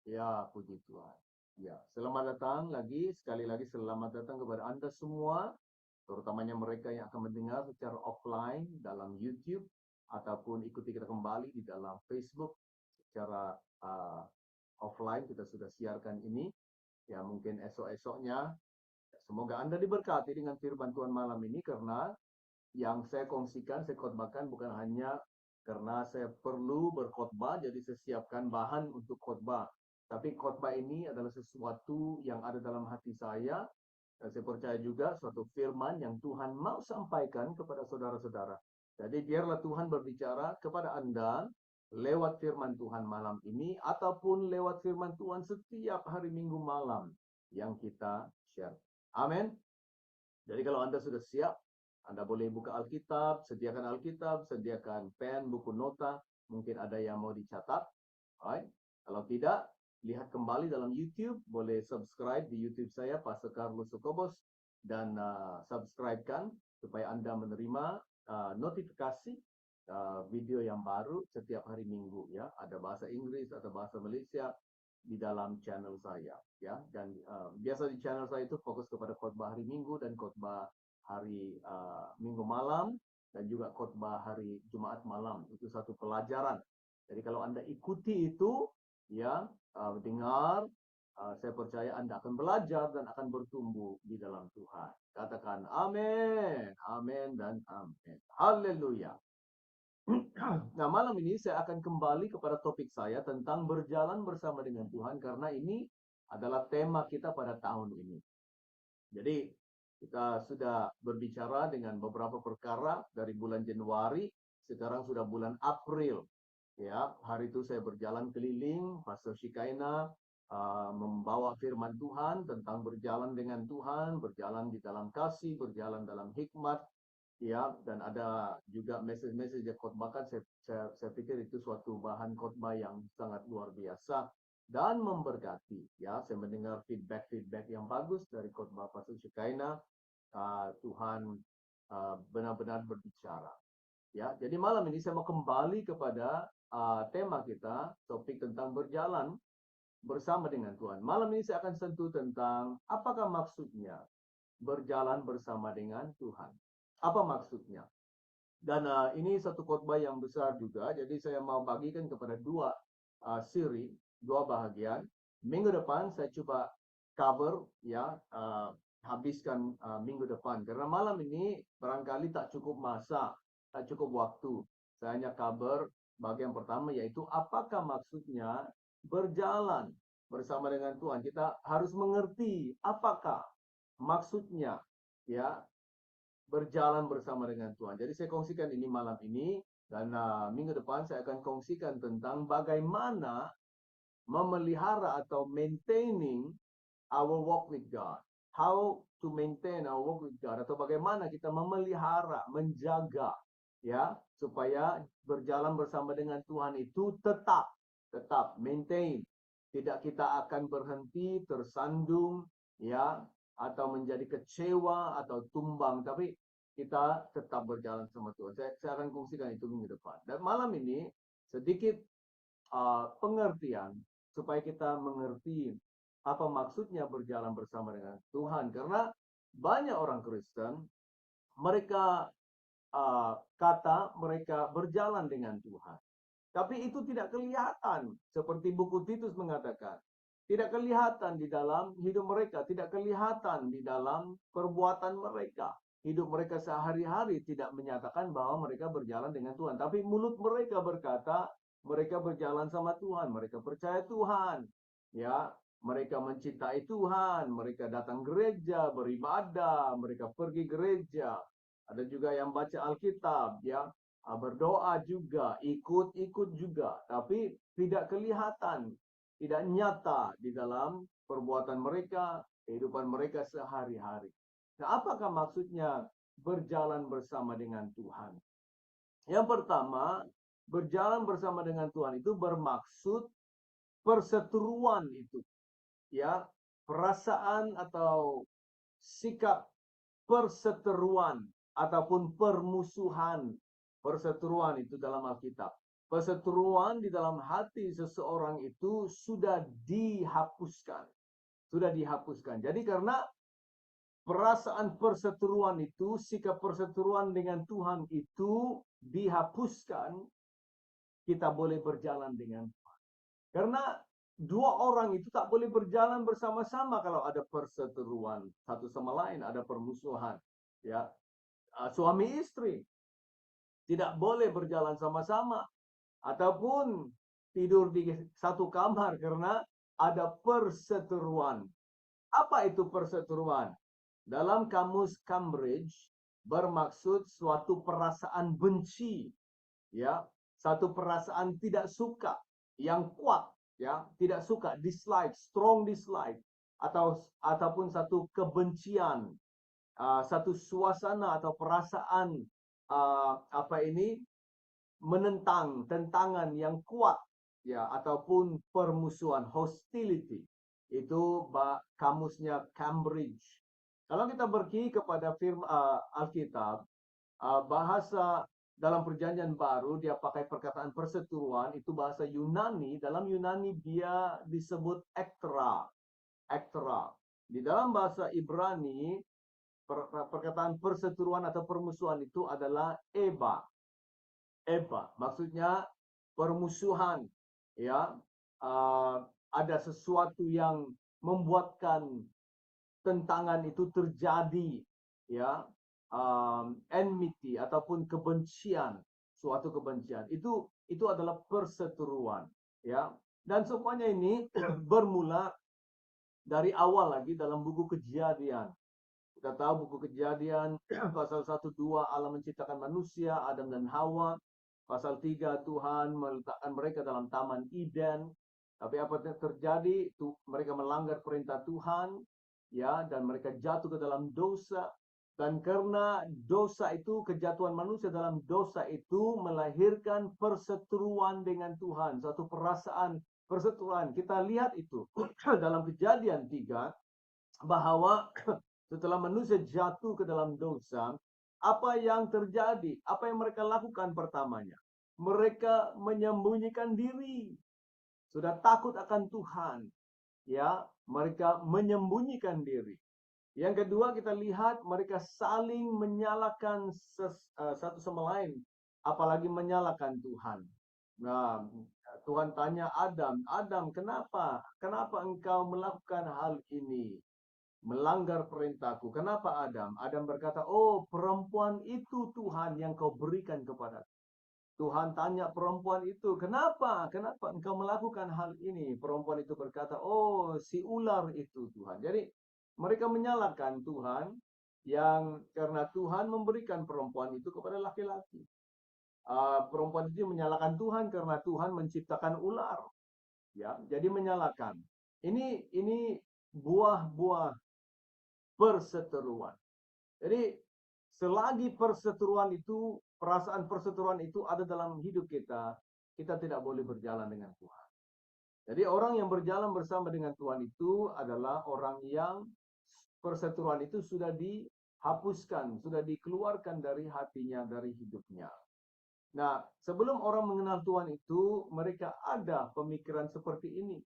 Ya, puji Tuhan. Ya, selamat datang lagi, sekali lagi selamat datang kepada Anda semua, terutamanya mereka yang akan mendengar secara offline dalam YouTube, ataupun ikuti kita kembali di dalam Facebook secara offline. Kita sudah siarkan ini, ya mungkin esok-esoknya. Semoga Anda diberkati dengan firman Tuhan malam ini, karena yang saya kongsikan, saya khotbahkan bukan hanya karena saya perlu berkhotbah, jadi saya siapkan bahan untuk khotbah. Tapi khotbah ini adalah sesuatu yang ada dalam hati saya, dan saya percaya juga suatu firman yang Tuhan mau sampaikan kepada saudara-saudara. Jadi biarlah Tuhan berbicara kepada Anda lewat firman Tuhan malam ini, ataupun lewat firman Tuhan setiap hari Minggu malam yang kita share. Amin. Jadi kalau Anda sudah siap, Anda boleh buka Alkitab, sediakan pen, buku nota, mungkin ada yang mau dicatat. Alright. Kalau tidak, lihat kembali dalam YouTube, boleh subscribe di YouTube saya, Pastor Carlos Sokobos, dan subscribe-kan supaya Anda menerima notifikasi video yang baru setiap hari Minggu, ya. Ada bahasa Inggris, ada bahasa Malaysia di dalam channel saya, ya. Dan biasa di channel saya itu fokus kepada khotbah hari Minggu dan khotbah hari Minggu malam, dan juga khotbah hari Jumat malam. Itu satu pelajaran. Jadi kalau Anda ikuti itu, ya, dengar, saya percaya Anda akan belajar dan akan bertumbuh di dalam Tuhan. Katakan amin, amin, dan amin. Haleluya. Nah, malam ini saya akan kembali kepada topik saya tentang berjalan bersama dengan Tuhan, karena ini adalah tema kita pada tahun ini. Jadi, kita sudah berbicara dengan beberapa perkara dari bulan Januari, sekarang sudah bulan April. Ya, hari itu saya berjalan keliling, Pastor Shikaina membawa firman Tuhan tentang berjalan dengan Tuhan, berjalan di dalam kasih, berjalan dalam hikmat, ya, dan ada juga message-message yang khotbahkan. Saya pikir itu suatu bahan khotbah yang sangat luar biasa dan memberkati. Ya, saya mendengar feedback yang bagus dari khotbah Pastor Shikaina. Tuhan benar-benar berbicara. Ya, jadi malam ini saya mau kembali kepada tema kita, topik tentang berjalan bersama dengan Tuhan. Malam ini saya akan sentuh tentang apakah maksudnya berjalan bersama dengan Tuhan. Apa maksudnya? Dan ini satu khotbah yang besar juga, jadi saya mau bagikan kepada dua siri, dua bahagian. Minggu depan saya coba cover, ya, habiskan minggu depan, karena malam ini barangkali tak cukup masa, tak cukup waktu. Saya hanya cover bagian pertama, yaitu apakah maksudnya berjalan bersama dengan Tuhan. Kita harus mengerti apakah maksudnya, ya, berjalan bersama dengan Tuhan. Jadi saya kongsikan ini malam ini, dan minggu depan saya akan kongsikan tentang bagaimana memelihara atau maintaining our walk with God. How to maintain our walk with God, atau bagaimana kita memelihara, menjaga, ya, supaya berjalan bersama dengan Tuhan itu tetap maintain. Tidak kita akan berhenti, tersandung, ya, atau menjadi kecewa atau tumbang, tapi kita tetap berjalan sama Tuhan. Saya akan kongsikan itu minggu depan. Dan malam ini sedikit pengertian supaya kita mengerti apa maksudnya berjalan bersama dengan Tuhan. Karena banyak orang Kristen, mereka kata mereka berjalan dengan Tuhan, tapi itu tidak kelihatan. Seperti buku Titus mengatakan, tidak kelihatan di dalam hidup mereka, tidak kelihatan di dalam perbuatan mereka. Hidup mereka sehari-hari tidak menyatakan bahwa mereka berjalan dengan Tuhan. Tapi mulut mereka berkata, mereka berjalan sama Tuhan, mereka percaya Tuhan. Ya, mereka mencintai Tuhan, mereka datang gereja, beribadah, mereka pergi gereja. Ada juga yang baca Alkitab, ya, berdoa juga, ikut-ikut juga, tapi tidak kelihatan, tidak nyata di dalam perbuatan mereka, kehidupan mereka sehari-hari. Nah, apakah maksudnya berjalan bersama dengan Tuhan? Yang pertama, berjalan bersama dengan Tuhan itu bermaksud perseteruan itu, ya, perasaan atau sikap perseteruan ataupun permusuhan. Perseteruan itu dalam Alkitab. Perseteruan di dalam hati seseorang itu sudah dihapuskan. Sudah dihapuskan. Jadi karena perasaan perseteruan itu, sikap perseteruan dengan Tuhan itu dihapuskan, kita boleh berjalan dengan Tuhan. Karena dua orang itu tak boleh berjalan bersama-sama kalau ada perseteruan satu sama lain, ada permusuhan. Ya, suami istri tidak boleh berjalan sama-sama ataupun tidur di satu kamar karena ada perseteruan. Apa itu perseteruan? Dalam kamus Cambridge bermaksud suatu perasaan benci, ya, satu perasaan tidak suka yang kuat, ya, tidak suka, dislike, strong dislike, ataupun satu kebencian, satu suasana atau perasaan menentang, tentangan yang kuat, ya, ataupun permusuhan, hostility. Itu kamusnya Cambridge. Kalau kita pergi kepada firman Alkitab, bahasa dalam Perjanjian Baru dia pakai perkataan perseteruan, itu bahasa Yunani. Dalam Yunani dia disebut ektra. Ektra. Di dalam bahasa Ibrani perkataan perseteruan atau permusuhan itu adalah eba. Eba, maksudnya permusuhan, ya. Ada sesuatu yang membuatkan tentangan itu terjadi, ya. Enmity ataupun kebencian, suatu kebencian. Itu adalah perseteruan, ya. Dan semuanya ini bermula dari awal lagi dalam buku Kejadian. Kita tahu buku Kejadian pasal 1-2 Allah menciptakan manusia, Adam dan Hawa. Pasal 3 Tuhan meletakkan mereka dalam Taman Eden. Tapi apa yang terjadi? Mereka melanggar perintah Tuhan, ya, dan mereka jatuh ke dalam dosa. Dan karena dosa itu, kejatuhan manusia dalam dosa itu melahirkan perseteruan dengan Tuhan, suatu perasaan perseteruan. Kita lihat itu dalam Kejadian 3 bahwa setelah manusia jatuh ke dalam dosa, apa yang terjadi? Apa yang mereka lakukan pertamanya? Mereka menyembunyikan diri. Sudah takut akan Tuhan, ya, mereka menyembunyikan diri. Yang kedua kita lihat mereka saling menyalahkan satu sama lain, apalagi menyalahkan Tuhan. Nah, Tuhan tanya Adam, Adam, kenapa engkau melakukan hal ini? Melanggar perintahku. Kenapa Adam? Adam berkata, oh, perempuan itu Tuhan yang kau berikan kepada. Tuhan tanya perempuan itu, kenapa engkau melakukan hal ini? Perempuan itu berkata, oh, si ular itu Tuhan. Jadi mereka menyalahkan Tuhan yang karena Tuhan memberikan perempuan itu kepada laki-laki. Perempuan itu menyalahkan Tuhan karena Tuhan menciptakan ular. Ya, jadi menyalahkan. Ini buah-buah perseteruan. Jadi selagi perseteruan itu, perasaan perseteruan itu ada dalam hidup kita, kita tidak boleh berjalan dengan Tuhan. Jadi orang yang berjalan bersama dengan Tuhan itu adalah orang yang perseteruan itu sudah dihapuskan, sudah dikeluarkan dari hatinya, dari hidupnya. Nah, sebelum orang mengenal Tuhan itu, mereka ada pemikiran seperti ini.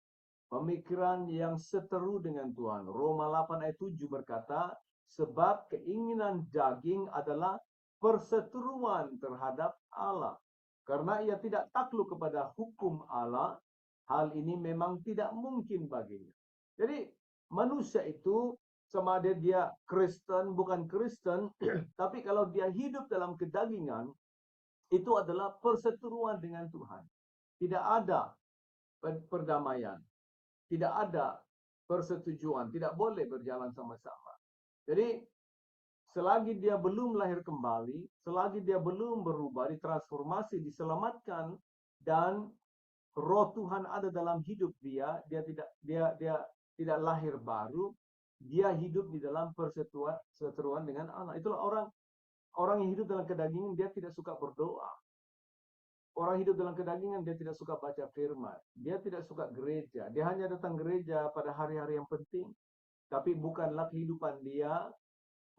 Pemikiran yang seteru dengan Tuhan. Roma 8 ayat 7 berkata, sebab keinginan daging adalah perseteruan terhadap Allah. Karena ia tidak takluk kepada hukum Allah, hal ini memang tidak mungkin baginya. Jadi manusia itu sama ada dia Kristen, bukan Kristen, tapi kalau dia hidup dalam kedagingan, itu adalah perseteruan dengan Tuhan. Tidak ada perdamaian. Tidak ada persetujuan, tidak boleh berjalan sama-sama. Jadi, selagi dia belum lahir kembali, selagi dia belum berubah, ditransformasi, diselamatkan, dan roh Tuhan ada dalam hidup dia tidak lahir baru, dia hidup di dalam perseteruan dengan Allah. Itulah orang yang hidup dalam kedagingan, dia tidak suka berdoa. Orang hidup dalam kedagingan, dia tidak suka baca firman. Dia tidak suka gereja. Dia hanya datang gereja pada hari-hari yang penting. Tapi bukanlah kehidupan dia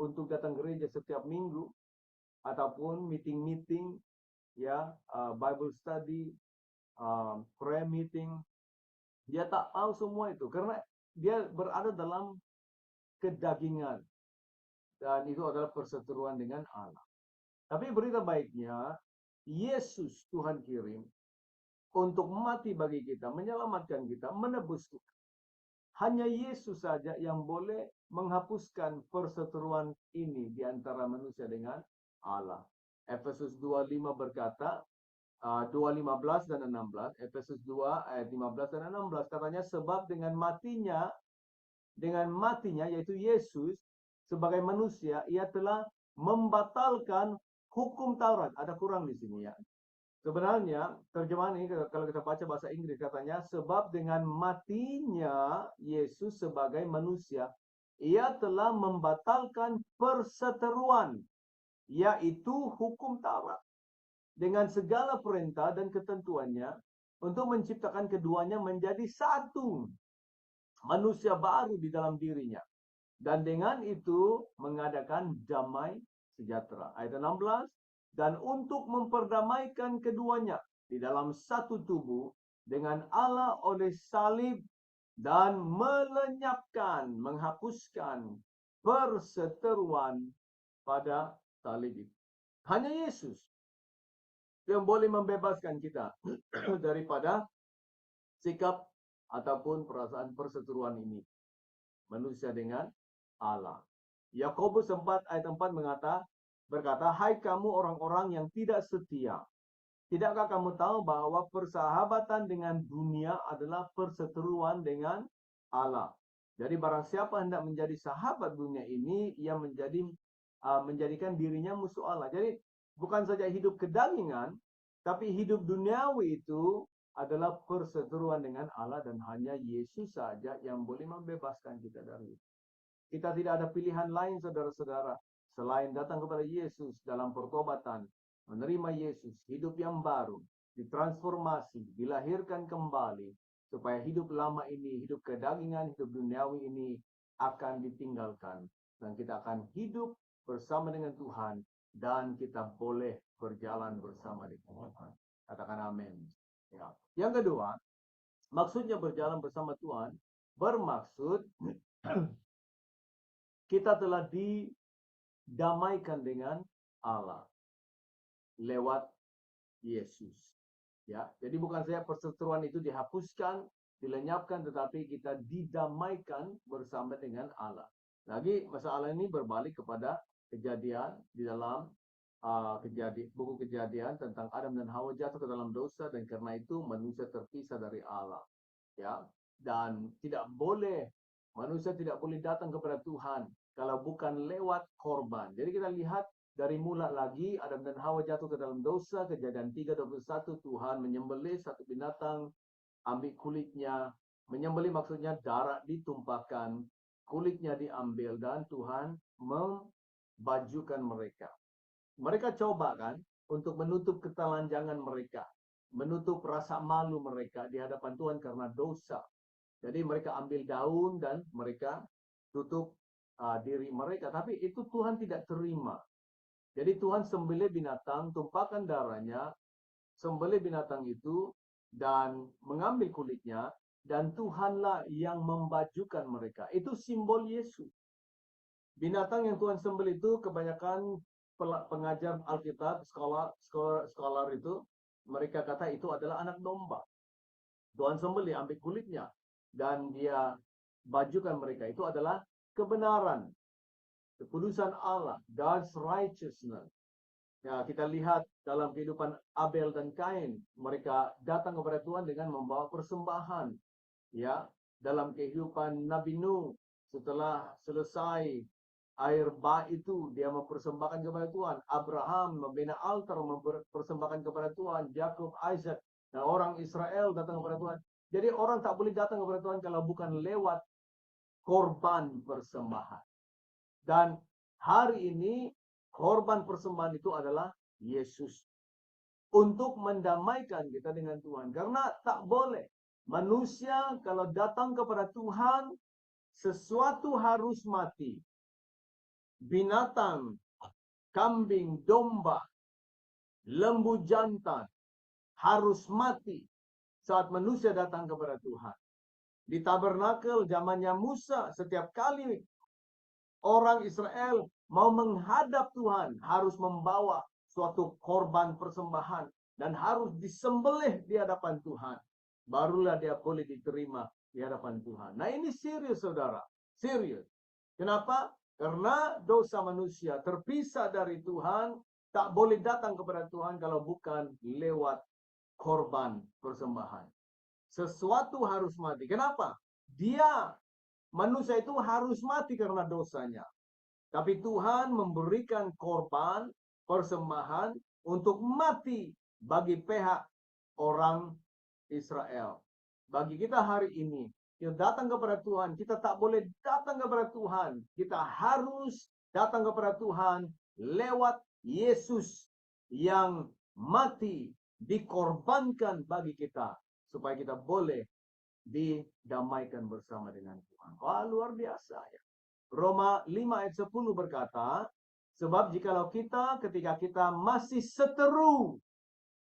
untuk datang gereja setiap minggu. Ataupun meeting-meeting ya, Bible study, prayer meeting. Dia tak tahu semua itu karena dia berada dalam kedagingan dan itu adalah perseteruan dengan Allah. Tapi berita baiknya, Yesus Tuhan kirim untuk mati bagi kita, menyelamatkan kita, menebus kita. Hanya Yesus saja yang boleh menghapuskan perseteruan ini di antara manusia dengan Allah. Efesus 2:5 berkata, 2:15 dan 16, Efesus 2 ayat 15 dan 16 katanya, sebab dengan matinya yaitu Yesus sebagai manusia, ia telah membatalkan hukum Taurat. Ada kurang di sini ya. Sebenarnya terjemahan ini kalau kita baca bahasa Inggris katanya, sebab dengan matinya Yesus sebagai manusia, ia telah membatalkan perseteruan, yaitu hukum Taurat, dengan segala perintah dan ketentuannya, untuk menciptakan keduanya menjadi satu manusia baru di dalam dirinya. Dan dengan itu mengadakan damai sejahtera. Ayat 16, dan untuk memperdamaikan keduanya di dalam satu tubuh dengan Allah oleh salib, dan melenyapkan, menghapuskan perseteruan pada salib itu. Hanya Yesus yang boleh membebaskan kita daripada sikap ataupun perasaan perseteruan ini, manusia dengan Allah. Yakobus 4 ayat 4 berkata, hai kamu orang-orang yang tidak setia, tidakkah kamu tahu bahwa persahabatan dengan dunia adalah perseteruan dengan Allah? Jadi barang siapa hendak menjadi sahabat dunia ini, ia menjadikan dirinya musuh Allah. Jadi bukan saja hidup kedagingan, tapi hidup duniawi itu adalah perseteruan dengan Allah, dan hanya Yesus saja yang boleh membebaskan kita dari itu. Kita tidak ada pilihan lain, saudara-saudara, selain datang kepada Yesus dalam pertobatan, menerima Yesus, hidup yang baru, ditransformasi, dilahirkan kembali, supaya hidup lama ini, hidup kedagingan, hidup duniawi ini akan ditinggalkan. Dan kita akan hidup bersama dengan Tuhan, dan kita boleh berjalan bersama dengan Tuhan. Katakan amin. Ya. Yang kedua, maksudnya berjalan bersama Tuhan, bermaksud kita telah didamaikan dengan Allah lewat Yesus. Ya, jadi bukan saja perseteruan itu dihapuskan, dilenyapkan, tetapi kita didamaikan bersama dengan Allah. Lagi masalah ini berbalik kepada kejadian di dalam buku Kejadian tentang Adam dan Hawa jatuh ke dalam dosa, dan karena itu manusia terpisah dari Allah. Ya, dan manusia tidak boleh datang kepada Tuhan kalau bukan lewat korban. Jadi kita lihat dari mula lagi Adam dan Hawa jatuh ke dalam dosa, Kejadian 3:21, Tuhan menyembelih satu binatang, ambil kulitnya, menyembelih maksudnya darah ditumpahkan, kulitnya diambil, dan Tuhan membajukan mereka. Mereka coba kan untuk menutup ketelanjangan mereka, menutup rasa malu mereka di hadapan Tuhan karena dosa. Jadi mereka ambil daun dan mereka tutup diri mereka. Tapi itu Tuhan tidak terima. Jadi Tuhan sembelih binatang, tumpahkan darahnya, sembelih binatang itu, dan mengambil kulitnya, dan Tuhanlah yang membajukan mereka. Itu simbol Yesus. Binatang yang Tuhan sembelih itu kebanyakan pengajar Alkitab, scholar itu, mereka kata itu adalah anak domba. Tuhan sembelih, ambil kulitnya, dan dia bajukan mereka. Itu adalah kebenaran, kekudusan Allah, God's righteousness. Ya, kita lihat dalam kehidupan Abel dan Kain, mereka datang kepada Tuhan dengan membawa persembahan. Ya, dalam kehidupan Nabi Nuh, setelah selesai air bah itu, dia mempersembahkan kepada Tuhan. Abraham membina altar, mempersembahkan kepada Tuhan. Yakub, Isaac, dan orang Israel datang kepada Tuhan. Jadi orang tak boleh datang kepada Tuhan kalau bukan lewat korban persembahan. Dan hari ini korban persembahan itu adalah Yesus. Untuk mendamaikan kita dengan Tuhan. Karena tak boleh manusia kalau datang kepada Tuhan, sesuatu harus mati. Binatang, kambing, domba, lembu jantan harus mati saat manusia datang kepada Tuhan. Di tabernakel zamannya Musa, setiap kali orang Israel mau menghadap Tuhan, harus membawa suatu korban persembahan dan harus disembelih di hadapan Tuhan. Barulah dia boleh diterima di hadapan Tuhan. Nah, ini serius, saudara. Serius. Kenapa? Karena dosa manusia terpisah dari Tuhan, tak boleh datang kepada Tuhan kalau bukan lewat korban persembahan. Sesuatu harus mati. Kenapa? Manusia itu harus mati karena dosanya. Tapi Tuhan memberikan korban persembahan untuk mati bagi pihak orang Israel. Bagi kita hari ini, kita datang kepada Tuhan, kita tak boleh datang kepada Tuhan. Kita harus datang kepada Tuhan lewat Yesus yang mati, dikorbankan bagi kita, supaya kita boleh didamaikan bersama dengan Tuhan. Wah, luar biasa ya. Roma 5 ayat 10 berkata, sebab jikalau kita ketika kita masih seteru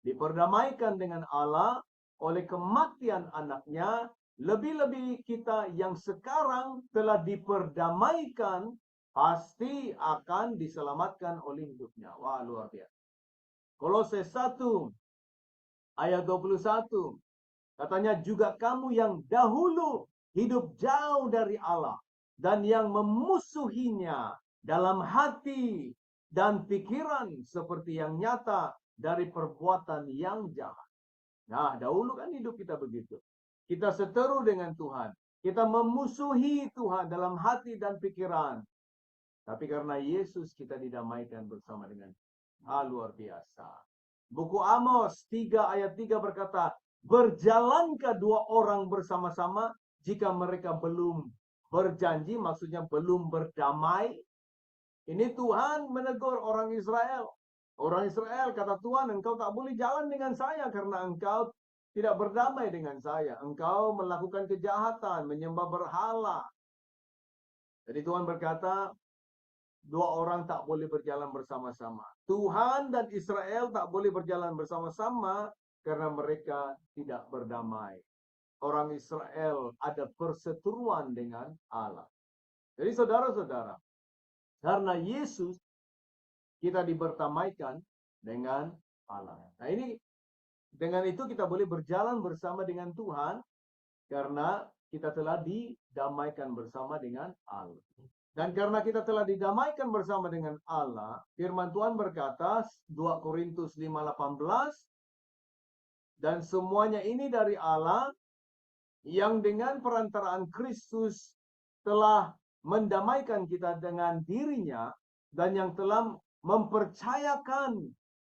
diperdamaikan dengan Allah oleh kematian anaknya, lebih-lebih kita yang sekarang telah diperdamaikan pasti akan diselamatkan oleh hidupnya. Wah, luar biasa. Kolose 1 ayat 21. Katanya, juga kamu yang dahulu hidup jauh dari Allah dan yang memusuhinya dalam hati dan pikiran seperti yang nyata dari perbuatan yang jahat. Nah, dahulu kan hidup kita begitu. Kita seteru dengan Tuhan. Kita memusuhi Tuhan dalam hati dan pikiran. Tapi karena Yesus kita didamaikan bersama dengan Tuhan. Luar biasa. Buku Amos 3 ayat 3 berkata, berjalankah dua orang bersama-sama jika mereka belum berjanji, maksudnya belum berdamai? Ini Tuhan menegur orang Israel. Orang Israel kata Tuhan, engkau tak boleh jalan dengan saya karena engkau tidak berdamai dengan saya. Engkau melakukan kejahatan, menyembah berhala. Jadi Tuhan berkata, dua orang tak boleh berjalan bersama-sama. Tuhan dan Israel tak boleh berjalan bersama-sama karena mereka tidak berdamai. Orang Israel ada perseteruan dengan Allah. Jadi saudara-saudara, karena Yesus kita diberdamaikan dengan Allah. Nah, ini dengan itu kita boleh berjalan bersama dengan Tuhan karena kita telah didamaikan bersama dengan Allah. Dan karena kita telah didamaikan bersama dengan Allah, firman Tuhan berkata 2 Korintus 5:18, dan semuanya ini dari Allah yang dengan perantaraan Kristus telah mendamaikan kita dengan dirinya dan yang telah mempercayakan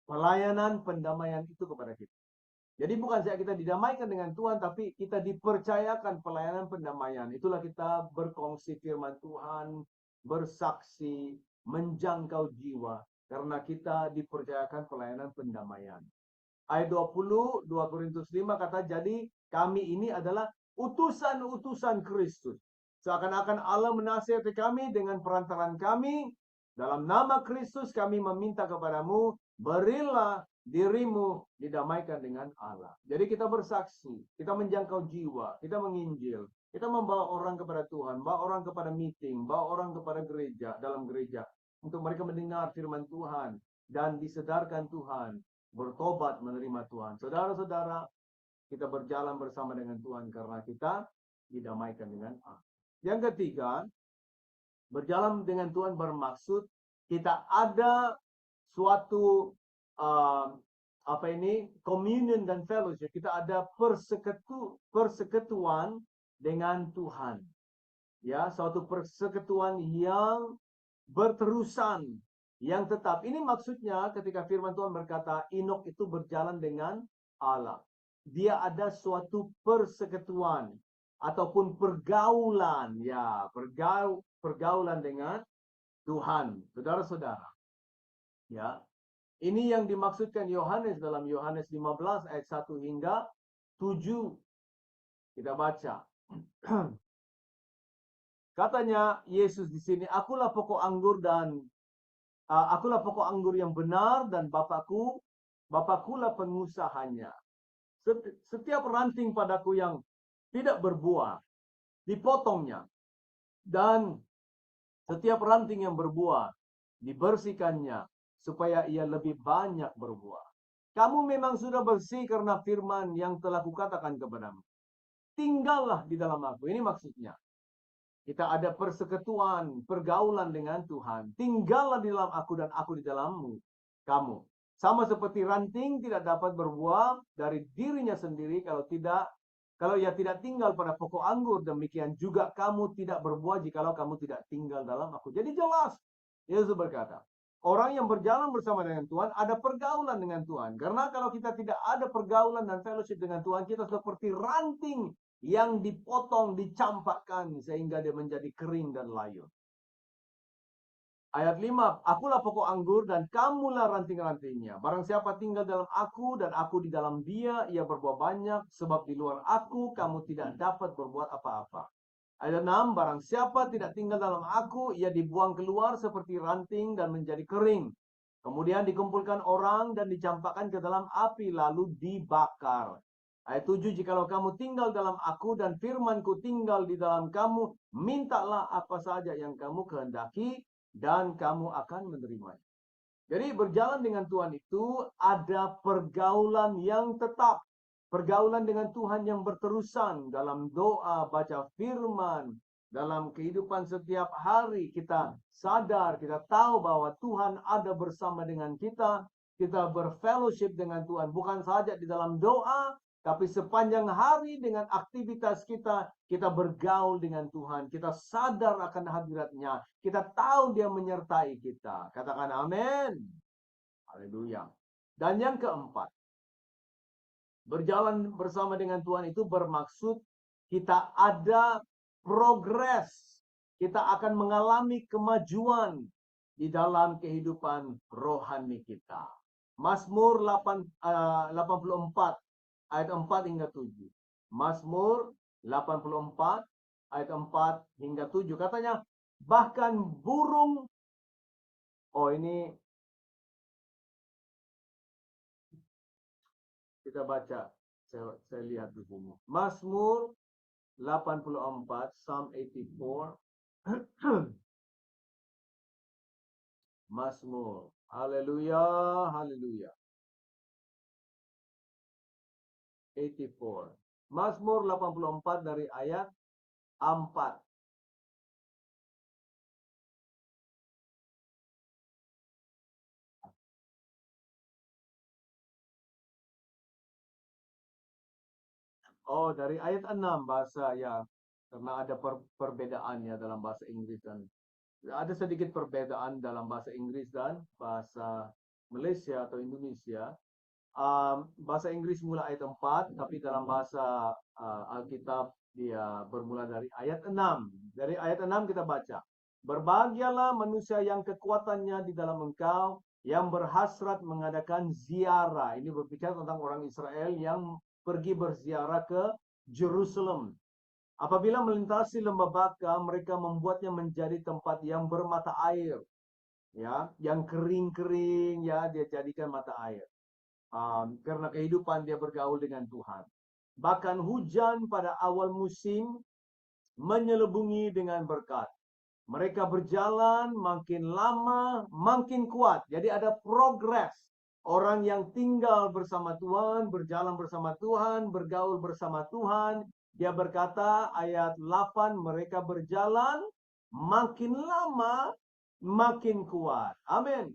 pelayanan pendamaian itu kepada kita. Jadi bukan saja kita didamaikan dengan Tuhan, tapi kita dipercayakan pelayanan pendamaian. Itulah kita berkongsi firman Tuhan, bersaksi, menjangkau jiwa. Karena kita dipercayakan pelayanan pendamaian. Ayat 20, 2 Korintus 5 kata, jadi kami ini adalah utusan-utusan Kristus. Seakan-akan Allah menasihati kami dengan perantaran kami. Dalam nama Kristus kami meminta kepadamu, berilah dirimu didamaikan dengan Allah. Jadi kita bersaksi, kita menjangkau jiwa, kita menginjil, kita membawa orang kepada Tuhan, bawa orang kepada meeting, bawa orang kepada gereja, dalam gereja, untuk mereka mendengar firman Tuhan dan disedarkan Tuhan, bertobat menerima Tuhan. Saudara-saudara, kita berjalan bersama dengan Tuhan karena kita didamaikan dengan Allah. Yang ketiga, berjalan dengan Tuhan bermaksud kita ada suatu communion dan fellowship. Kita ada persekutuan dengan Tuhan. Ya, suatu persekutuan yang berterusan, yang tetap. Ini maksudnya ketika firman Tuhan berkata Enok itu berjalan dengan Allah. Dia ada suatu persekutuan ataupun pergaulan, ya, pergaulan dengan Tuhan, saudara-saudara. Ya. Ini yang dimaksudkan Yohanes dalam Yohanes 15 ayat 1 hingga 7. Kita baca. Katanya Yesus di sini, akulah pokok anggur yang benar dan Bapakku Bapakkulah pengusahanya. Setiap ranting padaku yang tidak berbuah, dipotongnya. Dan setiap ranting yang berbuah, dibersihkannya, supaya ia lebih banyak berbuah. Kamu memang sudah bersih karena firman yang telah kukatakan kepadamu. Tinggallah di dalam aku. Ini maksudnya. Kita ada persekutuan, pergaulan dengan Tuhan. Tinggallah di dalam aku dan aku di dalammu. Kamu. Sama seperti ranting tidak dapat berbuah dari dirinya sendiri kalau ia tidak tinggal pada pokok anggur, demikian juga kamu tidak berbuah jikalau kamu tidak tinggal dalam aku. Jadi jelas, Yesus berkata, orang yang berjalan bersama dengan Tuhan ada pergaulan dengan Tuhan. Karena kalau kita tidak ada pergaulan dan fellowship dengan Tuhan, kita seperti ranting yang dipotong, dicampakkan sehingga dia menjadi kering dan layu. Ayat 5, akulah pokok anggur dan kamulah ranting-rantingnya. Barang siapa tinggal dalam aku dan aku di dalam dia, ia berbuah banyak, sebab di luar aku kamu tidak dapat berbuat apa-apa. Ayat 6, barang siapa tidak tinggal dalam aku, ia dibuang keluar seperti ranting dan menjadi kering. Kemudian dikumpulkan orang dan dicampakkan ke dalam api, lalu dibakar. Ayat 7, jikalau kamu tinggal dalam aku dan firmanku tinggal di dalam kamu, mintalah apa saja yang kamu kehendaki, dan kamu akan menerimanya. Jadi berjalan dengan Tuhan itu ada pergaulan yang tetap. Pergaulan dengan Tuhan yang berterusan dalam doa, baca firman, dalam kehidupan setiap hari kita sadar, kita tahu bahwa Tuhan ada bersama dengan kita. Kita berfellowship dengan Tuhan bukan saja di dalam doa, tapi sepanjang hari dengan aktivitas kita, kita bergaul dengan Tuhan. Kita sadar akan hadiratnya. Kita tahu dia menyertai kita. Katakan amin. Haleluya. Dan yang keempat, berjalan bersama dengan Tuhan itu bermaksud kita ada progres. Kita akan mengalami kemajuan di dalam kehidupan rohani kita. Mazmur 84 ayat 4 hingga 7. Mazmur 84 ayat 4 hingga 7. Katanya, bahkan burung, ini kita baca, saya lihat di sini. Mazmur 84, Psalm 84. Mazmur. Haleluya, haleluya. 84. Mazmur 84 dari ayat 4. Dari ayat 6 bahasa ya, karena ada perbedaannya dalam bahasa Inggris dan ada sedikit perbedaan dalam bahasa Inggris dan bahasa Malaysia atau Indonesia. Bahasa Inggris mula ayat 4, tapi dalam bahasa Alkitab dia bermula dari ayat 6. Dari ayat 6 kita baca. Berbahagialah manusia yang kekuatannya di dalam Engkau, yang berhasrat mengadakan ziarah. Ini berbicara tentang orang Israel yang pergi berziarah ke Jerusalem. Apabila melintasi lembah Baka, mereka membuatnya menjadi tempat yang bermata air. Ya, yang kering-kering ya, dia jadikan mata air. Karena kehidupan dia bergaul dengan Tuhan. Bahkan hujan pada awal musim menyelubungi dengan berkat. Mereka berjalan makin lama, makin kuat. Jadi ada progres. Orang yang tinggal bersama Tuhan, berjalan bersama Tuhan, bergaul bersama Tuhan. Dia berkata ayat 8, mereka berjalan makin lama, makin kuat. Amin.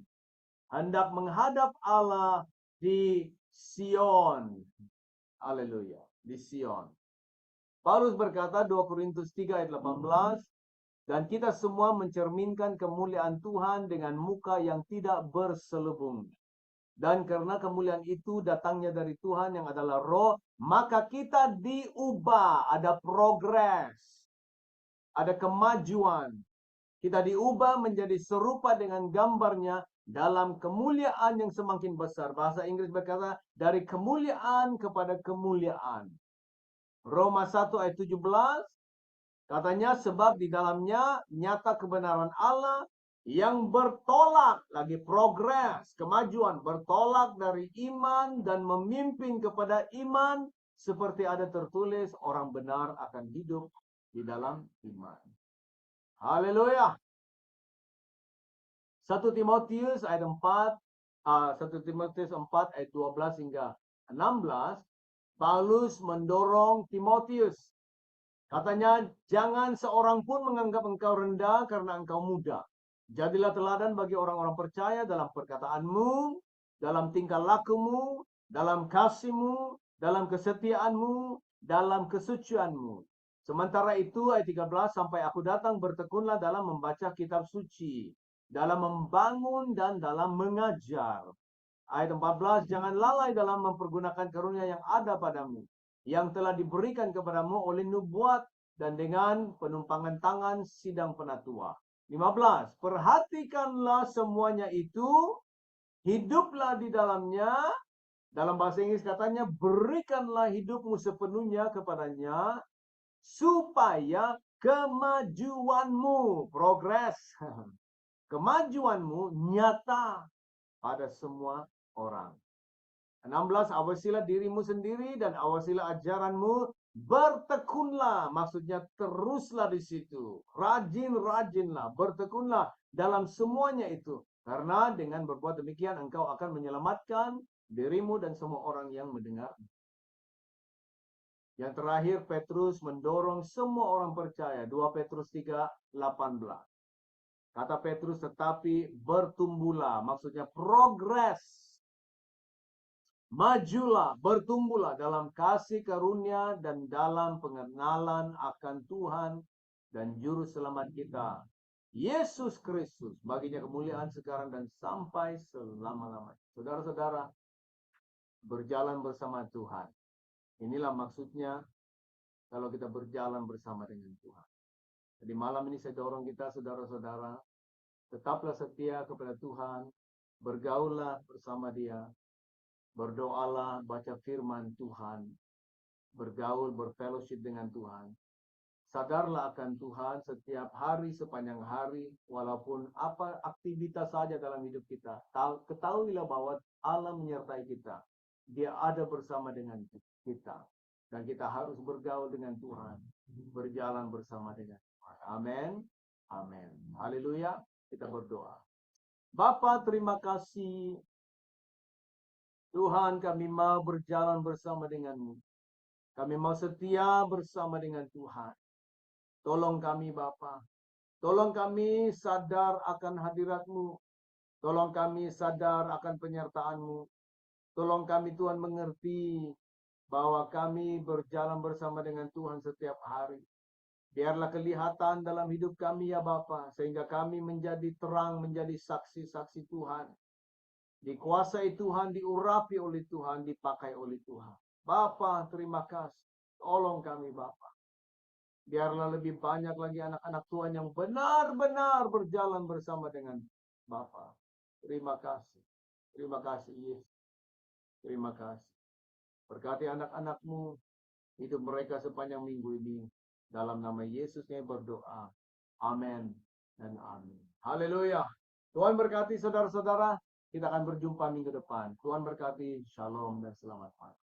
Hendak menghadap Allah di Sion. Haleluya. Di Sion. Paulus berkata 2 Korintus 3 ayat 18, dan kita semua mencerminkan kemuliaan Tuhan dengan muka yang tidak berselubung. Dan karena kemuliaan itu datangnya dari Tuhan yang adalah roh, maka kita diubah, ada progres, ada kemajuan. Kita diubah menjadi serupa dengan gambarnya dalam kemuliaan yang semakin besar. Bahasa Inggris berkata, dari kemuliaan kepada kemuliaan. Roma 1 ayat 17, katanya sebab di dalamnya nyata kebenaran Allah yang bertolak, lagi progres, kemajuan, bertolak dari iman dan memimpin kepada iman, seperti ada tertulis, orang benar akan hidup di dalam iman. Haleluya. 1 Timotius ayat 4, 1 Timotius 4 ayat 12 hingga 16, Paulus mendorong Timotius. Katanya, jangan seorang pun menganggap engkau rendah karena engkau muda. Jadilah teladan bagi orang-orang percaya dalam perkataanmu, dalam tingkah lakumu, dalam kasihmu, dalam kesetiaanmu, dalam kesucianmu. Sementara itu, ayat 13, sampai aku datang bertekunlah dalam membaca kitab suci, dalam membangun dan dalam mengajar. Ayat 14, jangan lalai dalam mempergunakan karunia yang ada padamu, yang telah diberikan kepadamu oleh nubuat dan dengan penumpangan tangan sidang penatua. 15, perhatikanlah semuanya itu, hiduplah di dalamnya. Dalam bahasa Inggris katanya, berikanlah hidupmu sepenuhnya kepadanya, supaya kemajuanmu, progres, kemajuanmu nyata pada semua orang. 16, awasilah dirimu sendiri dan awasilah ajaranmu, bertekunlah, maksudnya teruslah di situ, rajin-rajinlah, bertekunlah dalam semuanya itu, karena dengan berbuat demikian engkau akan menyelamatkan dirimu dan semua orang yang mendengar. Yang terakhir, Petrus mendorong semua orang percaya, 2 Petrus 3:18. Kata Petrus, tetapi bertumbuhlah, maksudnya progres. Majulah, bertumbuhlah dalam kasih karunia dan dalam pengenalan akan Tuhan dan Juru Selamat kita, Yesus Kristus. Baginya kemuliaan sekarang dan sampai selama-lamanya. Saudara-saudara, berjalan bersama Tuhan. Inilah maksudnya kalau kita berjalan bersama dengan Tuhan. Jadi malam ini saya dorong kita, saudara-saudara, tetaplah setia kepada Tuhan, bergaullah bersama Dia, berdoalah, baca firman Tuhan, bergaul, berfellowship dengan Tuhan. Sadarlah akan Tuhan setiap hari sepanjang hari, walaupun apa aktivitas saja dalam hidup kita. Ketahuilah bahwa Allah menyertai kita. Dia ada bersama dengan kita. Dan kita harus bergaul dengan Tuhan, berjalan bersama dengan Tuhan. Amin. Amin. Haleluya. Kita berdoa. Bapa, terima kasih. Tuhan, kami mau berjalan bersama dengan-Mu. Kami mau setia bersama dengan Tuhan. Tolong kami, Bapa. Tolong kami sadar akan hadirat-Mu. Tolong kami sadar akan penyertaan-Mu. Tolong kami, Tuhan, mengerti bahwa kami berjalan bersama dengan Tuhan setiap hari. Biarlah kelihatan dalam hidup kami, ya Bapa, sehingga kami menjadi terang, menjadi saksi-saksi Tuhan. Dikuasai Tuhan, diurapi oleh Tuhan, dipakai oleh Tuhan. Bapa, terima kasih. Tolong kami, Bapa. Biarlah lebih banyak lagi anak-anak Tuhan yang benar-benar berjalan bersama dengan Bapa. Terima kasih. Terima kasih, Yesus. Terima kasih. Berkati anak-anak-Mu, hidup mereka sepanjang minggu ini. Dalam nama Yesus kami berdoa. Amin dan amin. Haleluya. Tuhan berkati saudara-saudara. Kita akan berjumpa minggu depan. Tuhan berkati. Shalom dan selamat malam.